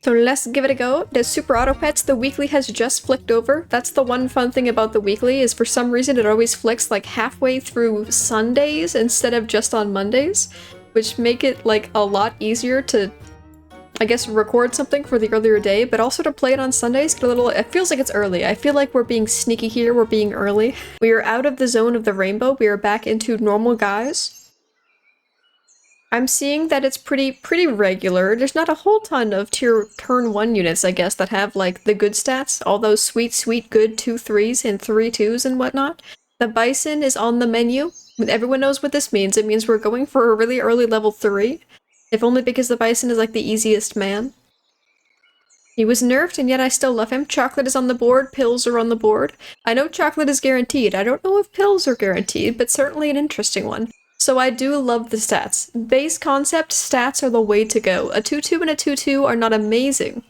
So let's give it a go. The Super Auto Pets, the weekly has just flicked over. That's the one fun thing about the weekly, is for some reason it always flicks like halfway through Sundays instead of just on Mondays, which make it like a lot easier to, I guess, record something for the earlier day, but also to play it on Sundays. Get a little, it feels like it's early. I feel like we're being sneaky here, we're being early. We are out of the zone of the rainbow, we are back into normal guys. I'm seeing that it's pretty regular. There's not a whole ton of turn 1 units, I guess, that have, like, the good stats. All those sweet, good 2-3s and 3-2s and whatnot. The Bison is on the menu. Everyone knows what this means. It means we're going for a really early level 3. If only because the Bison is, like, the easiest man. He was nerfed, and yet I still love him. Chocolate is on the board. Pills are on the board. I know chocolate is guaranteed. I don't know if pills are guaranteed, but certainly an interesting one. So I do love the stats. Base concept, stats are the way to go. A 2-2 and a 2-2 are not amazing.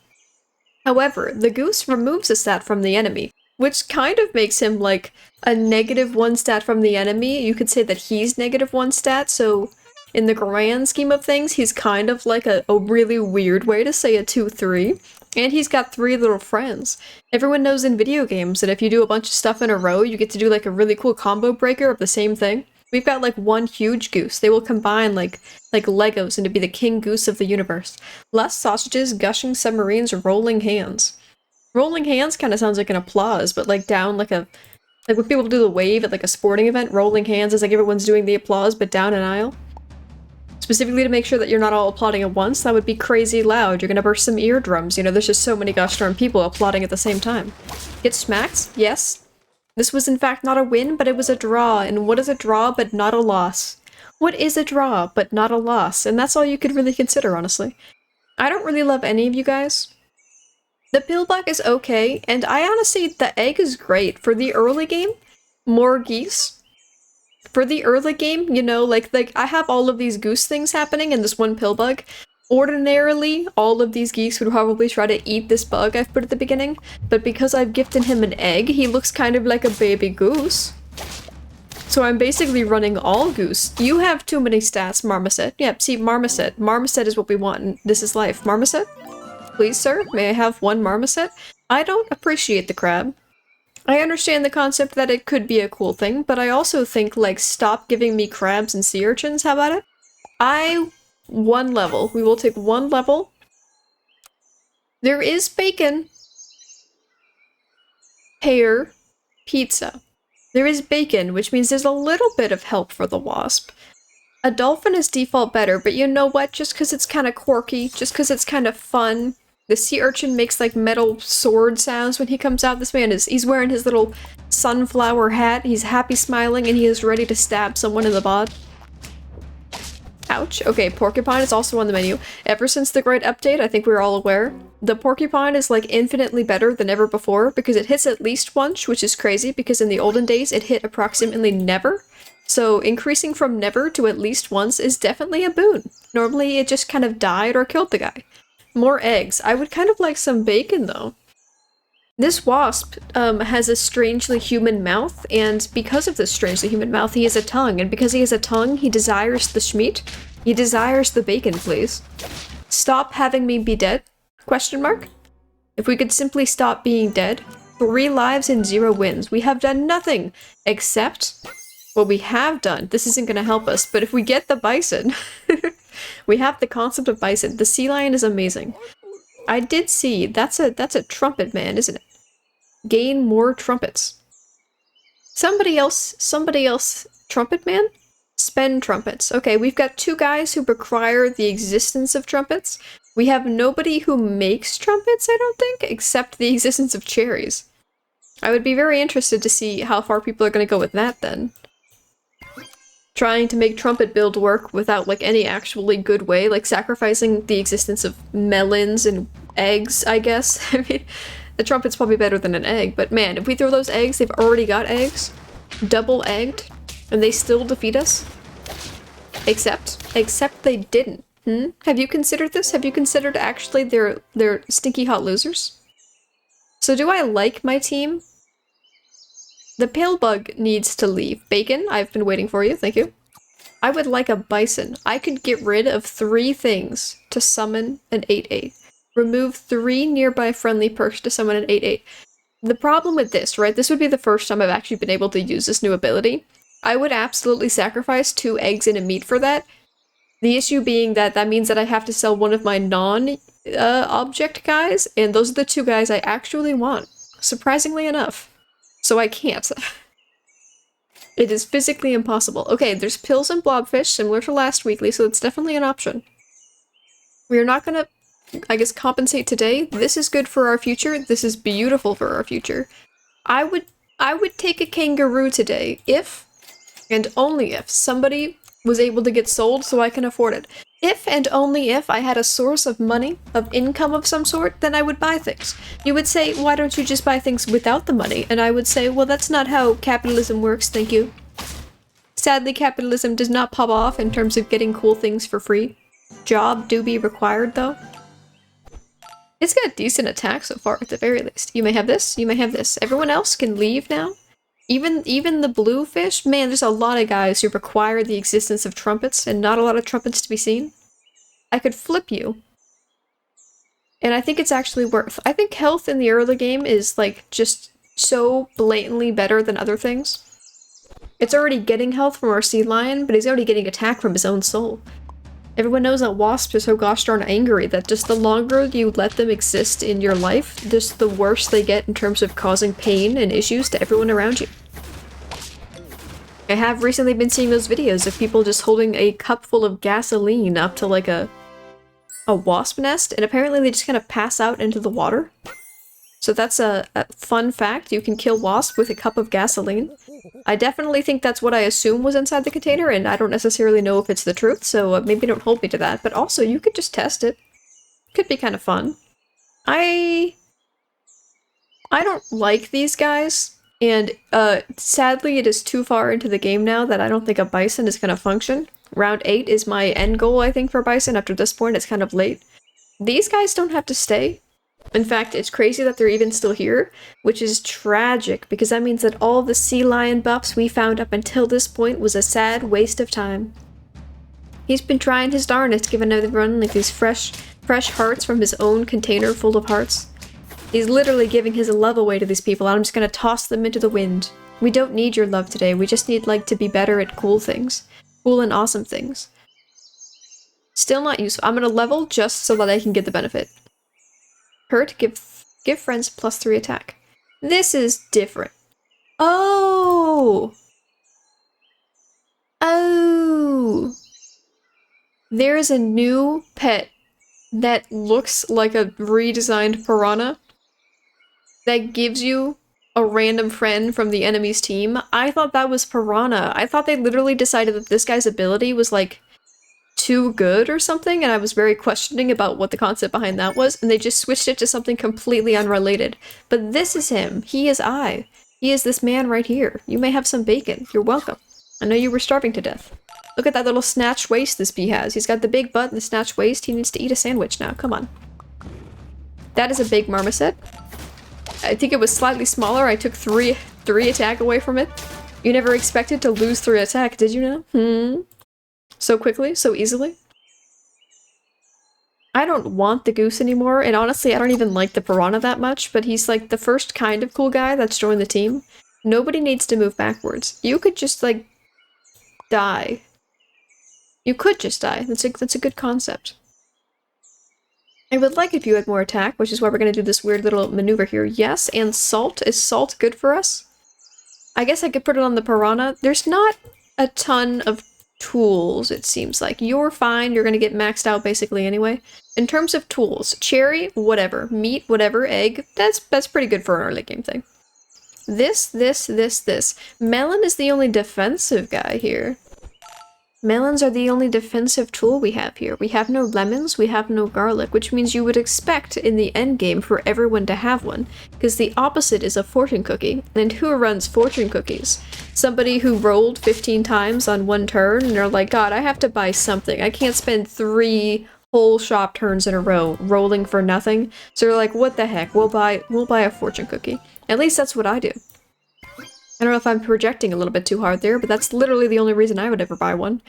However, the Goose removes a stat from the enemy, which kind of makes him like a -1 stat from the enemy. You could say that he's -1 stat, so in the grand scheme of things, he's kind of like a really weird way to say a 2-3. And he's got 3 little friends. Everyone knows in video games that if you do a bunch of stuff in a row, you get to do like a really cool combo breaker of the same thing. We've got like one huge goose. They will combine like Legos and to be the king goose of the universe. Less sausages, gushing submarines, rolling hands. Rolling hands kind of sounds like an applause, but like down like a... Like when people do the wave at like a sporting event, rolling hands is like everyone's doing the applause, but down an aisle. Specifically to make sure that you're not all applauding at once, that would be crazy loud. You're gonna burst some eardrums, you know, there's just so many gosh darn people applauding at the same time. Get smacked? Yes. This was in fact not a win, but it was a draw, and what is a draw but not a loss? What is a draw but not a loss? And that's all you could really consider, honestly. I don't really love any of you guys. The pillbug is okay, and I honestly, the egg is great. For the early game, more geese. For the early game, you know, like I have all of these goose things happening and this one pillbug. Ordinarily, all of these geese would probably try to eat this bug I've put at the beginning, but because I've gifted him an egg, he looks kind of like a baby goose. So I'm basically running all goose. You have too many stats, Marmoset. Yep, see, Marmoset. Marmoset is what we want, and this is life. Marmoset? Please, sir, may I have one Marmoset? I don't appreciate the crab. I understand the concept that it could be a cool thing, but I also think, like, stop giving me crabs and sea urchins, how about it? One level. We will take one level. There is bacon. Pear. Pizza. There is bacon, which means there's a little bit of help for the wasp. A dolphin is default better, but you know what? Just because it's kind of quirky, just because it's kind of fun. The sea urchin makes like metal sword sounds when he comes out. This man he's wearing his little sunflower hat. He's happy smiling and he is ready to stab someone in the bod. Ouch. Okay, porcupine is also on the menu. Ever since the great update, I think we're all aware, the porcupine is like infinitely better than ever before because it hits at least once, which is crazy because in the olden days it hit approximately never. So increasing from never to at least once is definitely a boon. Normally it just kind of died or killed the guy. More eggs. I would kind of like some bacon though. This wasp has a strangely human mouth, and because of this strangely human mouth, he has a tongue, and because he has a tongue, he desires the schmeat. He desires the bacon, please. Stop having me be dead? Question mark? If we could simply stop being dead. 3 lives and 0 wins. We have done nothing except what we have done. This isn't going to help us, but if we get the bison, we have the concept of bison. The sea lion is amazing. I did see, that's a trumpet man, isn't it? Gain more trumpets. Somebody else, trumpet man? Spend trumpets. Okay, we've got 2 guys who require the existence of trumpets. We have nobody who makes trumpets, I don't think, except the existence of cherries. I would be very interested to see how far people are going to go with that then. Trying to make trumpet build work without like any actually good way, like sacrificing the existence of melons and eggs, I guess. I mean, the trumpet's probably better than an egg, but man, if we throw those eggs, they've already got eggs. Double egged, and they still defeat us. Except they didn't. Have you considered this? Have you considered actually they're stinky hot losers? So do I like my team? The pillbug needs to leave. Bacon, I've been waiting for you, thank you. I would like a bison. I could get rid of 3 things to summon an 8/8. Remove 3 nearby friendly perks to summon an 8/8. The problem with this, right? This would be the first time I've actually been able to use this new ability. I would absolutely sacrifice 2 eggs and a meat for that. The issue being that that means that I have to sell one of my non-object guys, and those are the 2 guys I actually want, surprisingly enough. So I can't. It is physically impossible. Okay, there's pills and blobfish, similar to last weekly, so it's definitely an option. We are not gonna, I guess, compensate today. This is good for our future. This is beautiful for our future. I would take a kangaroo today if, and only if, somebody was able to get sold so I can afford it. If and only if I had a source of money, of income of some sort, then I would buy things. You would say, why don't you just buy things without the money? And I would say, well, that's not how capitalism works, thank you. Sadly, capitalism does not pop off in terms of getting cool things for free. Job do be required, though. It's got decent attack so far, at the very least. You may have this, you may have this. Everyone else can leave now. Even the blue fish? Man, there's a lot of guys who require the existence of trumpets, and not a lot of trumpets to be seen. I could flip you. And I think it's actually worth. I think health in the early game is, like, just so blatantly better than other things. It's already getting health from our sea lion, but he's already getting attack from his own soul. Everyone knows that wasps are so gosh darn angry that just the longer you let them exist in your life, just the worse they get in terms of causing pain and issues to everyone around you. I have recently been seeing those videos of people just holding a cup full of gasoline up to like a wasp nest, and apparently they just kind of pass out into the water. So that's a fun fact. You can kill wasps with a cup of gasoline. I definitely think that's what I assume was inside the container, and I don't necessarily know if it's the truth, so maybe don't hold me to that. But also, you could just test it. Could be kind of fun. I don't like these guys, and sadly it is too far into the game now that I don't think a bison is going to function. Round 8 is my end goal, I think, for bison. After this point, it's kind of late. These guys don't have to stay. In fact, it's crazy that they're even still here, which is tragic, because that means that all the sea lion buffs we found up until this point was a sad waste of time. He's been trying his darnest, giving everyone like these fresh hearts from his own container full of hearts. He's literally giving his love away to these people, and I'm just gonna toss them into the wind. We don't need your love today, we just need, like, to be better at cool things. Cool and awesome things. Still not useful. I'm gonna level just so that I can get the benefit. Hurt, give friends +3 attack. This is different. Oh! Oh! There is a new pet that looks like a redesigned piranha that gives you a random friend from the enemy's team. I thought that was piranha. I thought they literally decided that this guy's ability was, like, too good or something, and I was very questioning about what the concept behind that was, and they just switched it to something completely unrelated. But this is him. He is I. He is this man right here. You may have some bacon. You're welcome. I know you were starving to death. Look at that little snatched waist this bee has. He's got the big butt and the snatched waist. He needs to eat a sandwich now. Come on. That is a big marmoset. I think it was slightly smaller. I took three attack away from it. You never expected to lose 3 attack, did you know? So quickly, so easily. I don't want the goose anymore, and honestly, I don't even like the piranha that much, but he's like the first kind of cool guy that's joined the team. Nobody needs to move backwards. You could just, like, die. You could just die. That's a good concept. I would like if you had more attack, which is why we're gonna do this weird little maneuver here. Yes, and salt. Is salt good for us? I guess I could put it on the piranha. There's not a ton of tools, it seems like. You're fine, you're gonna get maxed out basically anyway. In terms of tools, cherry, whatever. Meat, whatever. Egg, that's pretty good for an early game thing. This. Melon is the only defensive guy here. Melons are the only defensive tool we have here. We have no lemons, we have no garlic, which means you would expect in the endgame for everyone to have one, because the opposite is a fortune cookie. And who runs fortune cookies? Somebody who rolled 15 times on one turn, and they're like, God, I have to buy something. I can't spend 3 whole shop turns in a row rolling for nothing. So they're like, what the heck, we'll buy a fortune cookie. At least that's what I do. I don't know if I'm projecting a little bit too hard there, but that's literally the only reason I would ever buy one.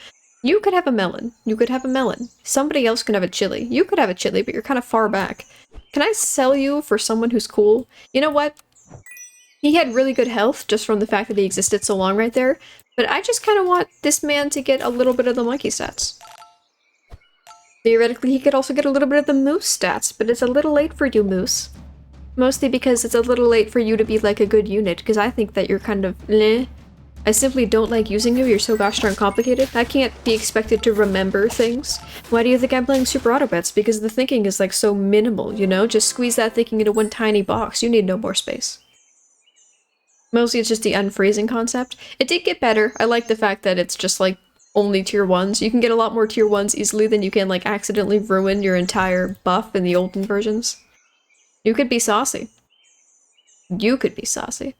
You could have a melon. You could have a melon. Somebody else can have a chili. You could have a chili, but you're kind of far back. Can I sell you for someone who's cool? You know what? He had really good health just from the fact that he existed so long right there, but I just kind of want this man to get a little bit of the monkey stats. Theoretically, he could also get a little bit of the moose stats, but it's a little late for you, moose. Mostly because it's a little late for you to be like a good unit, because I think that you're kind of meh. I simply don't like using you, you're so gosh darn complicated. I can't be expected to remember things. Why do you think I'm playing Super Auto Bets? Because the thinking is like so minimal, you know? Just squeeze that thinking into one tiny box, you need no more space. Mostly it's just the unfreezing concept. It did get better. I like the fact that it's just like only tier 1s. You can get a lot more tier 1s easily than you can like accidentally ruin your entire buff in the olden versions. You could be saucy. You could be saucy.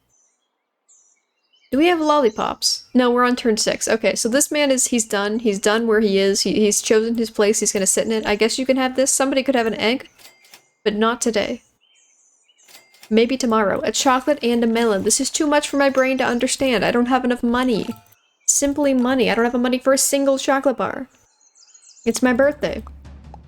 Do we have lollipops? No, we're on turn 6. Okay, so this man he's done. He's done where he is. He's chosen his place. He's gonna sit in it. I guess you can have this. Somebody could have an egg, but not today. Maybe tomorrow. A chocolate and a melon. This is too much for my brain to understand. I don't have enough money. Simply money. I don't have money for a single chocolate bar. It's my birthday.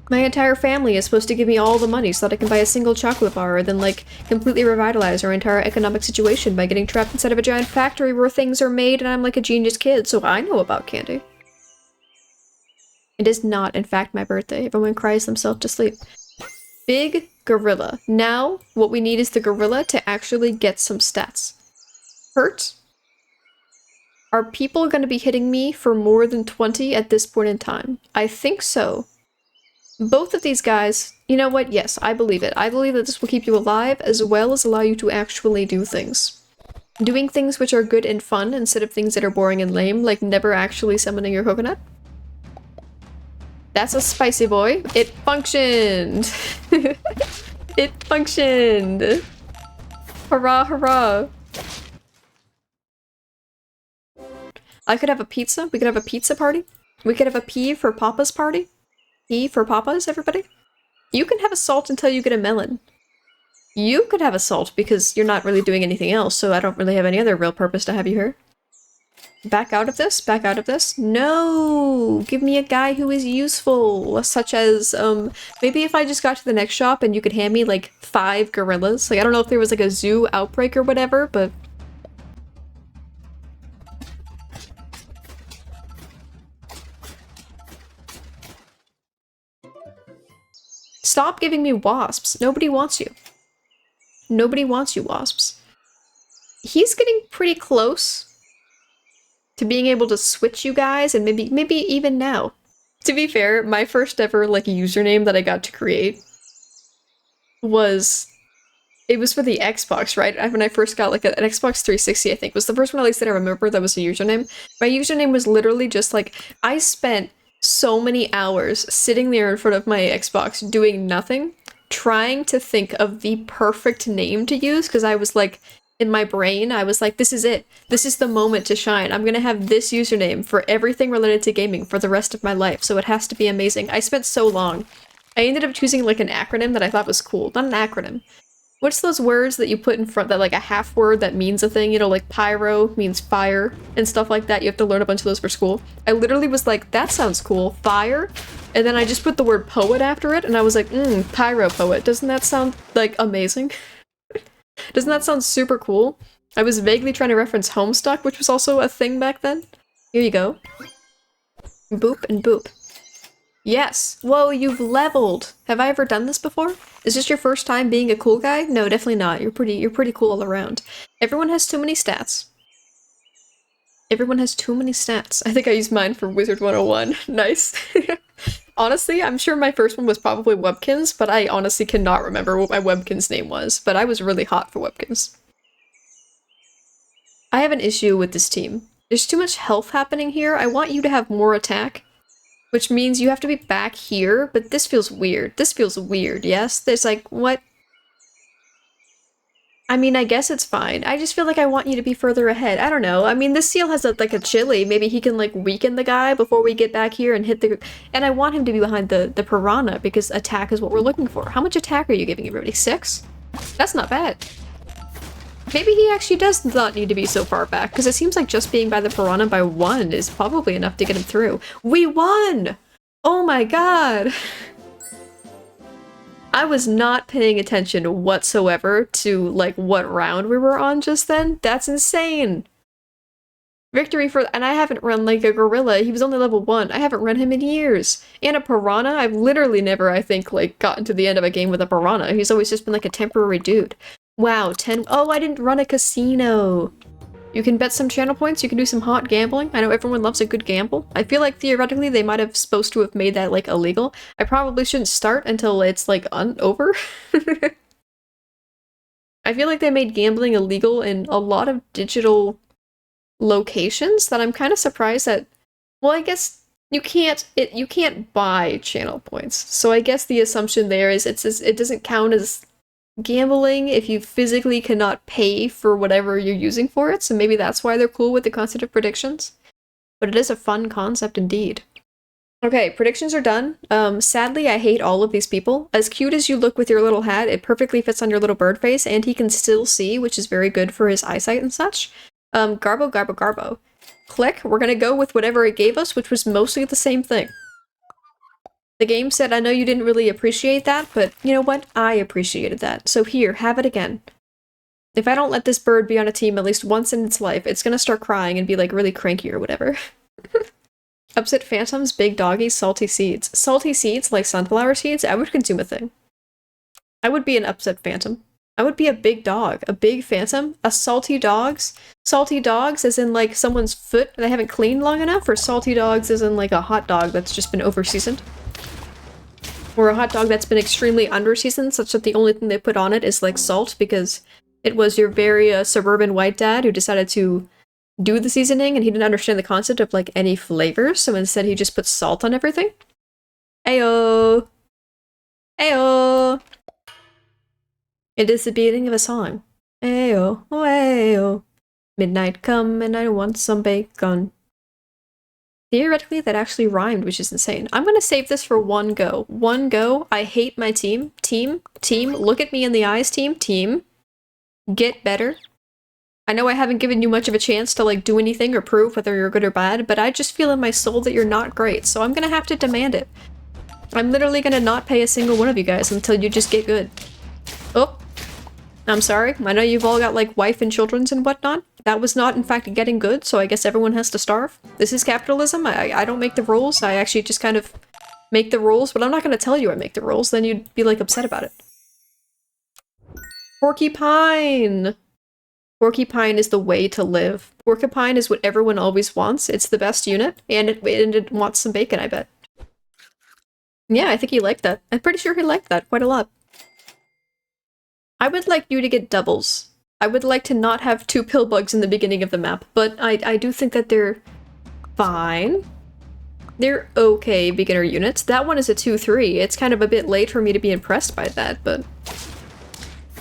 My entire family is supposed to give me all the money so that I can buy a single chocolate bar or then, like, completely revitalize our entire economic situation by getting trapped inside of a giant factory where things are made and I'm like a genius kid, so I know about candy. It is not, in fact, my birthday. Everyone cries themselves to sleep. Big gorilla. Now, what we need is the gorilla to actually get some stats. Hurt? Are people going to be hitting me for more than 20 at this point in time? I think so. Both of these guys, you know what? Yes, I believe it. I believe that this will keep you alive as well as allow you to actually do things. Doing things which are good and fun instead of things that are boring and lame, like never actually summoning your coconut. That's a spicy boy. It functioned! It functioned! Hurrah, hurrah! I could have a pizza. We could have a pizza party. We could have a P for Papa's party. P for Papa's, everybody. You can have a salt until you get a melon. You could have a salt because you're not really doing anything else, so I don't really have any other real purpose to have you here. Back out of this? Back out of this? No! Give me a guy who is useful, such as, maybe if I just got to the next shop and you could hand me, like, 5 gorillas. Like, I don't know if there was, like, a zoo outbreak or whatever, but... Stop giving me wasps. Nobody wants you. Nobody wants you, wasps. He's getting pretty close to being able to switch you guys, and maybe even now. To be fair, my first ever, like, username that I got to create was... It was for the Xbox, right? When I first got, like, an Xbox 360, I think, was the first one at least that I remember that was a username. My username was literally just, like, I spent so many hours sitting there in front of my Xbox doing nothing, trying to think of the perfect name to use, because I was like, in my brain, I was like, this is it. This is the moment to shine. I'm gonna have this username for everything related to gaming for the rest of my life, so it has to be amazing. I spent so long. I ended up choosing like an acronym that I thought was cool. Not an acronym. What's those words that you put in front, that like a half word that means a thing, you know, like pyro means fire and stuff like that. You have to learn a bunch of those for school. I literally was like, that sounds cool, fire. And then I just put the word poet after it and I was like, pyro poet. Doesn't that sound like amazing? Doesn't that sound super cool? I was vaguely trying to reference Homestuck, which was also a thing back then. Here you go. Boop and boop. Yes. Whoa, you've leveled. Have I ever done this before? Is this your first time being a cool guy? No, definitely not. You're pretty cool all around. Everyone has too many stats. Everyone has too many stats. I think I used mine for Wizard 101. Nice. Honestly, I'm sure my first one was probably Webkins, but I honestly cannot remember what my Webkins name was, but I was really hot for Webkins. I have an issue with this team. There's too much health happening here. I want you to have more attack, which means you have to be back here, but this feels weird. This feels weird, yes? There's like, what? I mean, I guess it's fine. I just feel like I want you to be further ahead. I don't know. I mean, this seal has like a chili. Maybe he can like weaken the guy before we get back here and hit the... And I want him to be behind the piranha because attack is what we're looking for. How much attack are you giving everybody? 6? That's not bad. Maybe he actually does not need to be so far back, because it seems like just being by the Piranha by 1 is probably enough to get him through. We won! Oh my god! I was not paying attention whatsoever to, like, what round we were on just then. That's insane! Victory for- and I haven't run, like, a gorilla. He was only level 1. I haven't run him in years. And a Piranha? I've literally never, I think, like, gotten to the end of a game with a Piranha. He's always just been, like, a temporary dude. Wow, 10- oh, I didn't run a casino! You can bet some channel points, you can do some hot gambling. I know everyone loves a good gamble. I feel like theoretically they might have supposed to have made that, like, illegal. I probably shouldn't start until it's, like, over. I feel like they made gambling illegal in a lot of digital locations that I'm kind of surprised that, well, I guess you can't buy channel points. So I guess the assumption there is it doesn't count as gambling if you physically cannot pay for whatever you're using for it, so maybe that's why they're cool with the concept of predictions. But it is a fun concept indeed. Okay, predictions are done. Sadly, I hate all of these people. As cute as you look with your little hat, it perfectly fits on your little bird face, and he can still see, which is very good for his eyesight and such. Garbo, garbo, garbo. Click, we're gonna go with whatever it gave us, which was mostly the same thing. The game said, I know you didn't really appreciate that, but you know what? I appreciated that. So here, have it again. If I don't let this bird be on a team at least once in its life, it's gonna start crying and be like really cranky or whatever. Upset phantoms, big doggies, salty seeds. Salty seeds, like sunflower seeds, I would consume a thing. I would be an upset phantom. I would be a big dog. A big phantom? A salty dogs? Salty dogs as in like someone's foot they haven't cleaned long enough? Or salty dogs as in like a hot dog that's just been over-seasoned? Or a hot dog that's been extremely under-seasoned, such that the only thing they put on it is, like, salt, because it was your very suburban white dad who decided to do the seasoning, and he didn't understand the concept of, like, any flavors, so instead he just put salt on everything. Ayo! Ayo! It is the beginning of a song. Ayo, oh ayo. Midnight come and I want some bacon. Theoretically, that actually rhymed, which is insane. I'm gonna save this for one go. One go. I hate my team. Team. Look at me in the eyes, team. Get better. I know I haven't given you much of a chance to, like, do anything or prove whether you're good or bad, but I just feel in my soul that you're not great, so I'm gonna have to demand it. I'm literally gonna not pay a single one of you guys until you just get good. Oh. I'm sorry. I know you've all got, like, wife and childrens and whatnot. That was not, in fact, getting good, so I guess everyone has to starve. This is capitalism. I don't make the rules. I actually just kind of make the rules, but I'm not going to tell you I make the rules, then you'd be, like, upset about it. Porcupine! Porcupine is the way to live. Porcupine is what everyone always wants. It's the best unit, and it wants some bacon, I bet. Yeah, I think he liked that. I'm pretty sure he liked that quite a lot. I would like you to get doubles. I would like to not have 2 pill bugs in the beginning of the map, but I do think that they're fine. They're okay beginner units. That one is a 2-3. It's kind of a bit late for me to be impressed by that, but...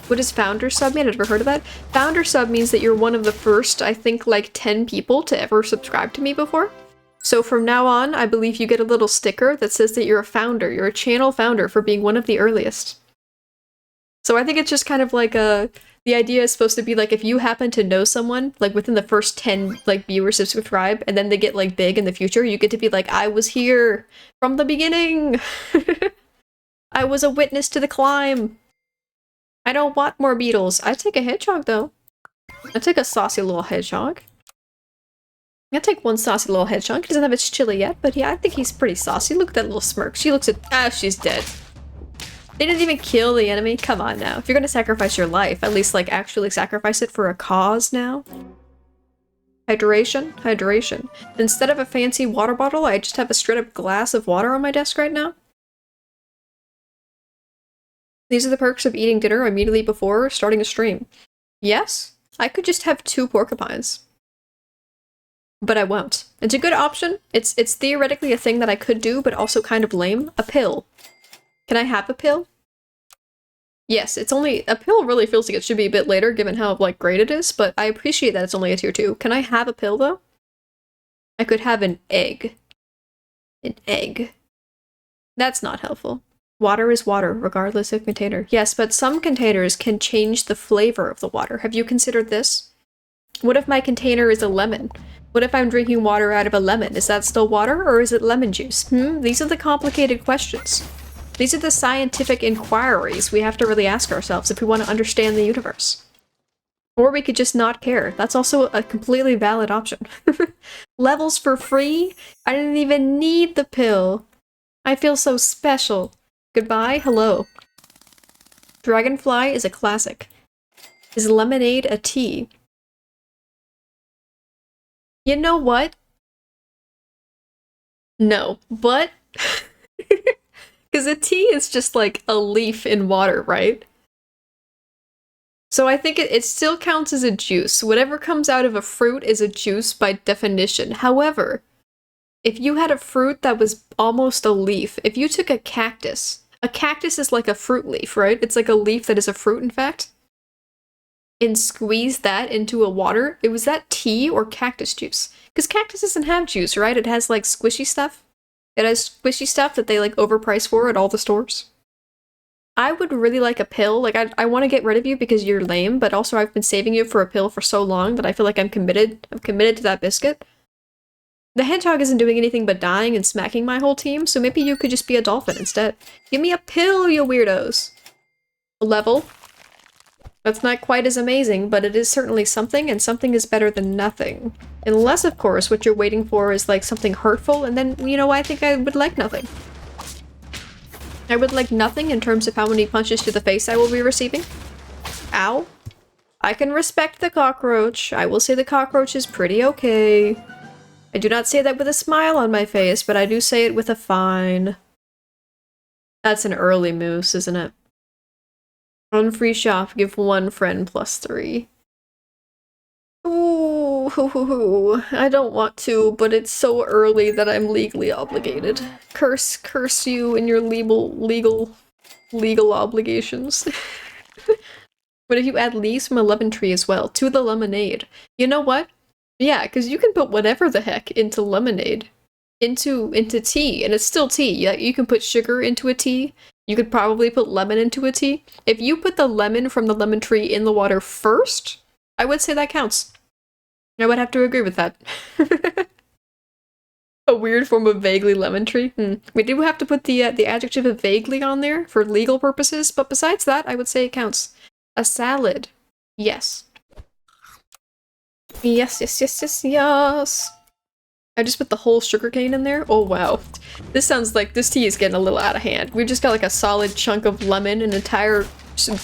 What does founder sub mean? I've never heard of that. Founder sub means that you're one of the first, I think, like 10 people to ever subscribe to me before. So from now on, I believe you get a little sticker that says that you're a founder. You're a channel founder for being one of the earliest. So I think it's just kind of like the idea is supposed to be like if you happen to know someone, like within the first 10 like viewers subscribe, and then they get like big in the future, you get to be like, I was here from the beginning. I was a witness to the climb. I don't want more beetles. I'd take a hedgehog though. I'd take a saucy little hedgehog. I'd take one saucy little hedgehog. He doesn't have its chili yet, but yeah, I think he's pretty saucy. Look at that little smirk. She looks at- she's dead. They didn't even kill the enemy? Come on now. If you're gonna sacrifice your life, at least, like, actually sacrifice it for a cause now. Hydration? Hydration. Instead of a fancy water bottle, I just have a straight-up glass of water on my desk right now. These are the perks of eating dinner immediately before starting a stream. Yes, I could just have 2 porcupines. But I won't. It's a good option. It's theoretically a thing that I could do, but also kind of lame. A pill. Can I have a pill? Yes, it's only- a pill really feels like it should be a bit later given how, like, great it is, but I appreciate that it's only a tier 2. Can I have a pill, though? I could have an egg. An egg. That's not helpful. Water is water, regardless of container. Yes, but some containers can change the flavor of the water. Have you considered this? What if my container is a lemon? What if I'm drinking water out of a lemon? Is that still water, or is it lemon juice? These are the complicated questions. These are the scientific inquiries we have to really ask ourselves if we want to understand the universe. Or we could just not care. That's also a completely valid option. Levels for free? I didn't even need the pill. I feel so special. Goodbye, hello. Dragonfly is a classic. Is lemonade a tea? You know what? No, but... Because a tea is just like a leaf in water, right? So I think it still counts as a juice. Whatever comes out of a fruit is a juice by definition. However, if you had a fruit that was almost a leaf, if you took a cactus is like a fruit leaf, right? It's like a leaf that is a fruit, in fact. And squeeze that into a water, was that tea or cactus juice? Because cactus doesn't have juice, right? It has like squishy stuff. It has squishy stuff that they like overprice for at all the stores. I would really like a pill. Like, I want to get rid of you because you're lame, but also I've been saving you for a pill for so long that I feel like I'm committed. I'm committed to that biscuit. The hedgehog isn't doing anything but dying and smacking my whole team, so maybe you could just be a dolphin instead. Give me a pill, you weirdos! A level. That's not quite as amazing, but it is certainly something, and something is better than nothing. Unless, of course, what you're waiting for is, like, something hurtful, and then, you know, I think I would like nothing. I would like nothing in terms of how many punches to the face I will be receiving. Ow. I can respect the cockroach. I will say the cockroach is pretty okay. I do not say that with a smile on my face, but I do say it with a fine. That's an early moose, isn't it? On free shop, give one friend +3. Ooh, I don't want to, but it's so early that I'm legally obligated. Curse you and your legal obligations. But if you add leaves from a lemon tree as well, to the lemonade, you know what? Yeah, because you can put whatever the heck into lemonade. Into tea, and it's still tea. Yeah, you can put sugar into a tea. You could probably put lemon into a tea. If you put the lemon from the lemon tree in the water first, I would say that counts. I would have to agree with that. A weird form of vaguely lemon tree. We do have to put the adjective of vaguely on there for legal purposes, but besides that, I would say it counts. A salad. Yes. Yes. I just put the whole sugarcane in there. Oh wow. This sounds like this tea is getting a little out of hand. We just got like a solid chunk of lemon, an entire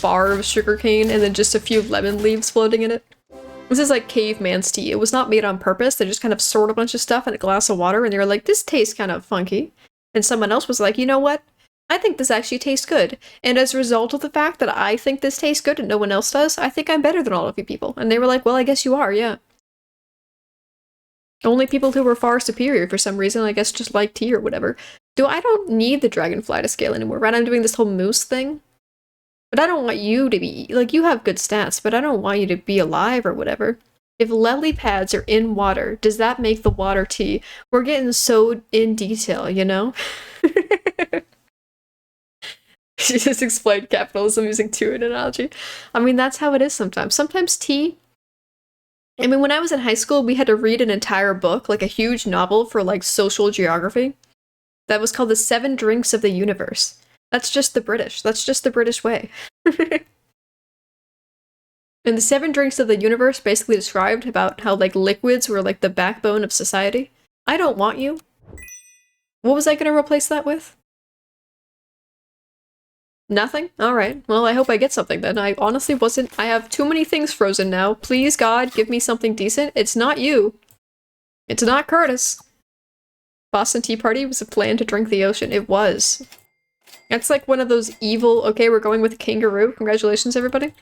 bar of sugarcane, and then just a few lemon leaves floating in it. This is like caveman's tea. It was not made on purpose. They just kind of stored a bunch of stuff in a glass of water, and they were like, this tastes kind of funky. And someone else was like, you know what? I think this actually tastes good. And as a result of the fact that I think this tastes good and no one else does, I think I'm better than all of you people. And they were like, well, I guess you are, yeah. Only people who were far superior for some reason, I guess, just like tea or whatever. I don't need the dragonfly to scale anymore, right? I'm doing this whole moose thing. But I don't want you to be, like, you have good stats, but I don't want you to be alive or whatever. If lily pads are in water, does that make the water tea? We're getting so in detail, you know? She just explained capitalism using two in analogy. I mean, that's how it is sometimes. Sometimes tea... I mean, when I was in high school, we had to read an entire book, like a huge novel for, like, social geography. That was called The 7 Drinks of the Universe. That's just the British. That's just the British way. And the 7 Drinks of the Universe basically described about how, like, liquids were, like, the backbone of society. I don't want you. What was I gonna replace that with? Nothing? Alright. Well, I hope I get something then. I honestly wasn't- I have too many things frozen now. Please, God, give me something decent. It's not you. It's not Curtis. Boston Tea Party was a plan to drink the ocean. It was. That's like one of those evil- okay, we're going with a kangaroo. Congratulations, everybody.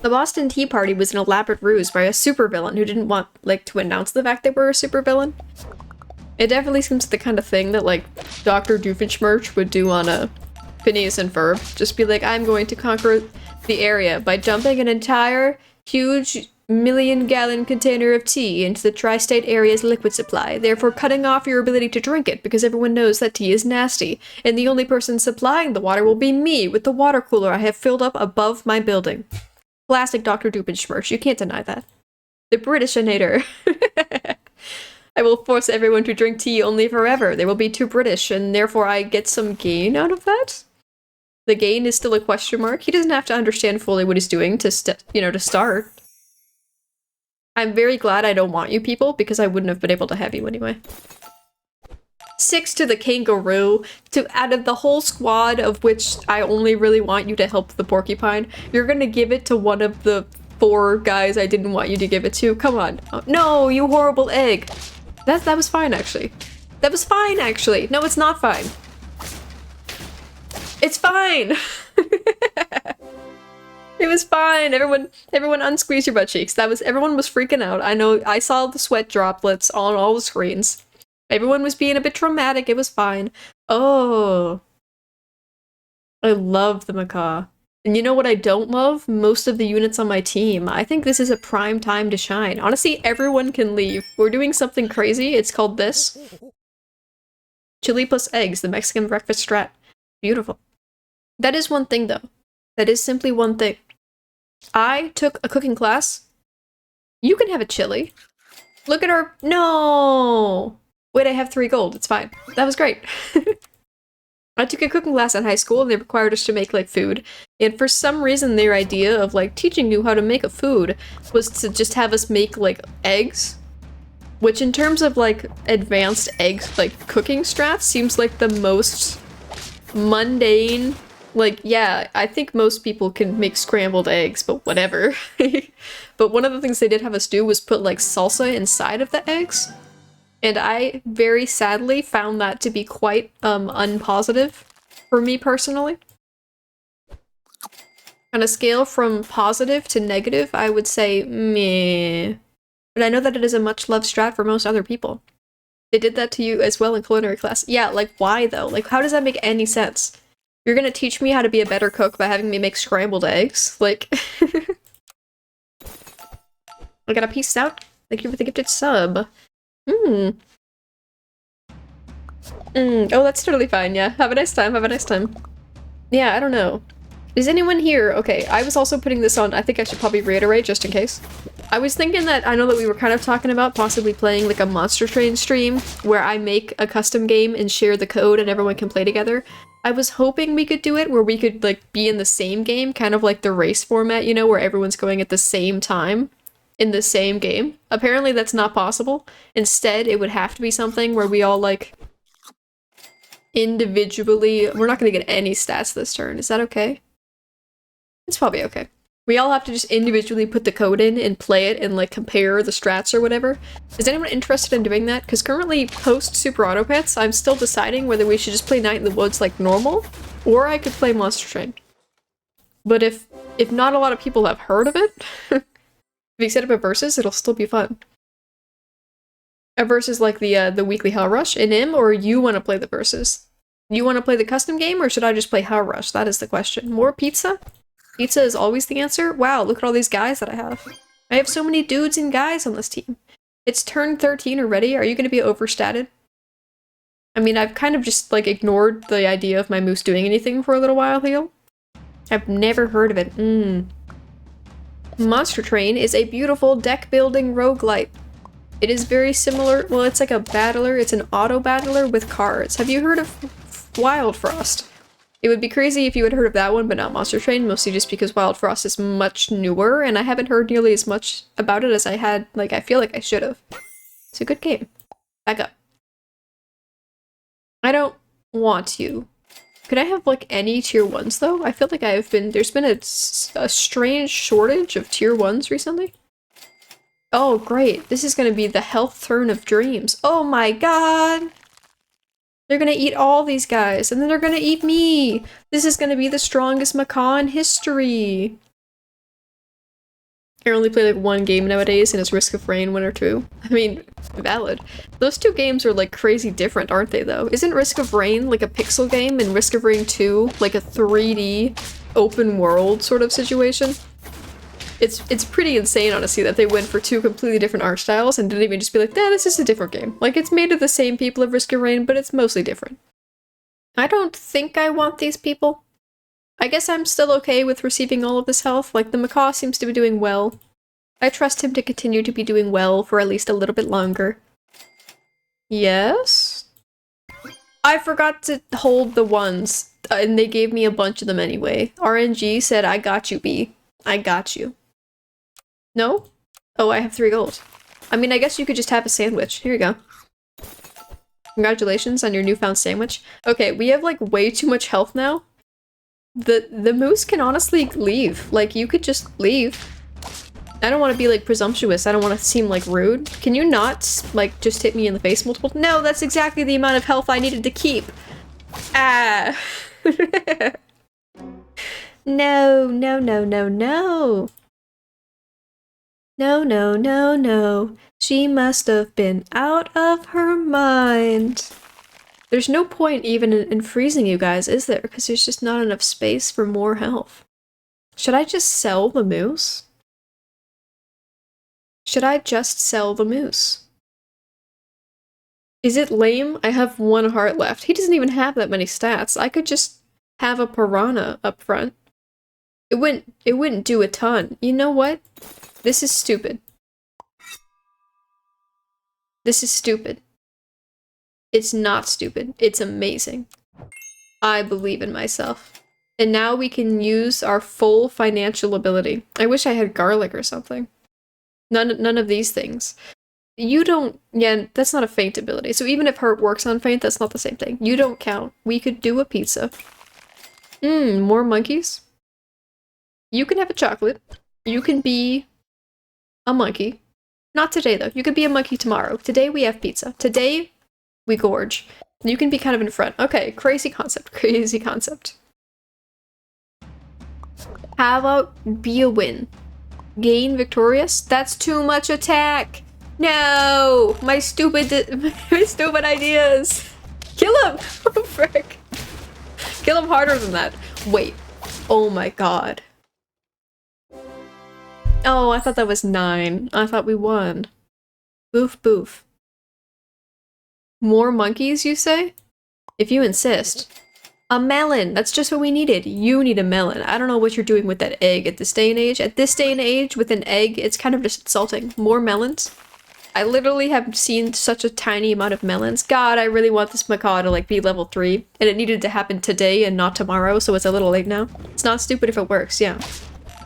The Boston Tea Party was an elaborate ruse by a supervillain who didn't want, like, to announce the fact they were a supervillain. It definitely seems the kind of thing that, like, Dr. Doofenshmirtz would do on a Phineas and Ferb. Just be like, I'm going to conquer the area by dumping an entire huge million-gallon container of tea into the tri-state area's liquid supply, therefore cutting off your ability to drink it because everyone knows that tea is nasty, and the only person supplying the water will be me with the water cooler I have filled up above my building. Classic Dr. Doofenshmirtz, you can't deny that. The Britishinator. I will force everyone to drink tea only forever. They will be too British, and therefore I get some gain out of that? The gain is still a question mark. He doesn't have to understand fully what he's doing to start. I'm very glad I don't want you people, because I wouldn't have been able to have you anyway. 6 to the kangaroo. Out of the whole squad, of which I only really want you to help the porcupine, you're gonna give it to one of the 4 guys I didn't want you to give it to. Come on. Oh, no, you horrible egg. That was fine, actually. That was fine, actually. No, it's not fine. It's fine! It was fine. Everyone unsqueeze your butt cheeks. Everyone was freaking out. I know, I saw the sweat droplets on all the screens. Everyone was being a bit traumatic. It was fine. Oh. I love the macaw. And you know what I don't love? Most of the units on my team. I think this is a prime time to shine. Honestly, everyone can leave. We're doing something crazy. It's called this. Chili plus eggs, the Mexican breakfast strat. Beautiful. That is one thing, though. That is simply one thing. I took a cooking class. You can have a chili. Look at our— No! Wait, I have 3 gold. It's fine. That was great. I took a cooking class in high school, and they required us to make, like, food. And for some reason, their idea of, like, teaching you how to make a food was to just have us make, like, eggs. Which, in terms of, like, advanced eggs, like, cooking strats, seems like the most mundane. Like, yeah, I think most people can make scrambled eggs, but whatever. But one of the things they did have us do was put, like, salsa inside of the eggs. And I, very sadly, found that to be quite, unpositive for me personally. On a scale from positive to negative, I would say meh. But I know that it is a much-loved strat for most other people. They did that to you as well in culinary class. Yeah, like, why, though? Like, how does that make any sense? You're gonna teach me how to be a better cook by having me make scrambled eggs? Like, I got a piece out. Thank you for the gifted sub. Oh, that's totally fine, yeah. Have a nice time, have a nice time. Yeah, I don't know. Is anyone here? Okay, I was also putting this on. I think I should probably reiterate just in case. I was thinking that, I know that we were kind of talking about possibly playing like a Monster Train stream where I make a custom game and share the code and everyone can play together. I was hoping we could do it where we could like be in the same game, kind of like the race format, you know, where everyone's going at the same time in the same game. Apparently that's not possible. Instead, it would have to be something where we all like individually— we're not gonna get any stats this turn. Is that okay? It's probably okay. We all have to just individually put the code in and play it and like compare the strats or whatever. Is anyone interested in doing that? Because currently, post Super Auto Pets, I'm still deciding whether we should just play Night in the Woods like normal, or I could play Monster Train. But if not a lot of people have heard of it, if you set up a versus, it'll still be fun. A versus like the weekly Hell Rush in him, or you want to play the versus? You want to play the custom game, or should I just play Hell Rush? That is the question. More pizza? Pizza is always the answer? Wow, look at all these guys that I have. I have so many dudes and guys on this team. It's turn 13 already. Are you going to be overstated? I mean, I've kind of just, like, ignored the idea of my moose doing anything for a little while here. I've never heard of it. Monster Train is a beautiful deck-building roguelite. It is very similar— well, it's like a battler. It's an auto-battler with cards. Have you heard of Wild Frost? It would be crazy if you had heard of that one, but not Monster Train, mostly just because Wild Frost is much newer, and I haven't heard nearly as much about it as I had— like, I feel like I should have. It's a good game. Back up. I don't want you. Could I have, like, any tier 1s, though? I feel like there's been a strange shortage of tier 1s recently. Oh, great. This is gonna be the health turn of dreams. Oh my god! They're gonna eat all these guys, and then they're gonna eat me! This is gonna be the strongest macaw in history! I only play like one game nowadays, and it's Risk of Rain 1 or 2. I mean, valid. Those two games are like crazy different, aren't they though? Isn't Risk of Rain like a pixel game, and Risk of Rain 2 like a 3D open world sort of situation? It's pretty insane, honestly, that they went for two completely different art styles and didn't even just be like, nah, this is a different game. Like, it's made of the same people of Risk of Rain, but it's mostly different. I don't think I want these people. I guess I'm still okay with receiving all of this health. Like, the macaw seems to be doing well. I trust him to continue to be doing well for at least a little bit longer. Yes? I forgot to hold the ones, and they gave me a bunch of them anyway. RNG said, I got you, B. I got you. No? Oh, I have 3 gold. I mean, I guess you could just have a sandwich. Here you go. Congratulations on your newfound sandwich. Okay, we have, like, way too much health now. The moose can honestly leave. Like, you could just leave. I don't want to be, like, presumptuous. I don't want to seem, like, rude. Can you not, like, just hit me in the face multiple? No, that's exactly the amount of health I needed to keep. Ah. No, no, no, no, no. No, no, no, no. She must have been out of her mind. There's no point even in freezing you guys, is there? Because there's just not enough space for more health. Should I just sell the moose? Should I just sell the moose? Is it lame? I have 1 heart left. He doesn't even have that many stats. I could just have a piranha up front. It wouldn't do a ton. You know what? This is stupid. This is stupid. It's not stupid. It's amazing. I believe in myself. And now we can use our full financial ability. I wish I had garlic or something. None of these things. You don't... Yeah, that's not a feint ability. So even if hurt works on feint, that's not the same thing. You don't count. We could do a pizza. More monkeys. You can have a chocolate. You can be a monkey. Not today, though. You could be a monkey tomorrow. Today we have pizza. Today we gorge. You can be kind of in front. Okay, crazy concept. Crazy concept. How about be a win? Gain victorious? That's too much attack! No! My stupid ideas! Kill him! Oh, frick. Kill him harder than that. Wait. Oh my god. Oh, I thought that was 9. I thought we won. Boof boof. More monkeys, you say? If you insist. A melon! That's just what we needed. You need a melon. I don't know what you're doing with that egg at this day and age. At this day and age, with an egg, it's kind of just insulting. More melons? I literally have seen such a tiny amount of melons. God, I really want this macaw to, like, be level 3. And it needed to happen today and not tomorrow, so it's a little late now. It's not stupid if it works, yeah.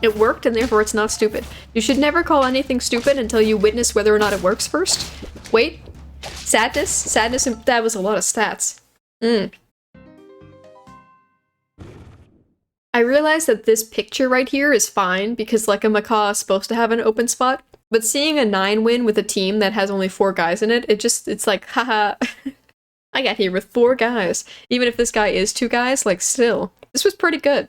It worked, and therefore it's not stupid. You should never call anything stupid until you witness whether or not it works first. Wait. Sadness? Sadness, that was a lot of stats. I realize that this picture right here is fine, because, like, a macaw is supposed to have an open spot. But seeing a 9 win with a team that has only 4 guys in it, it's like, haha, I got here with 4 guys. Even if this guy is 2 guys, like, still. This was pretty good.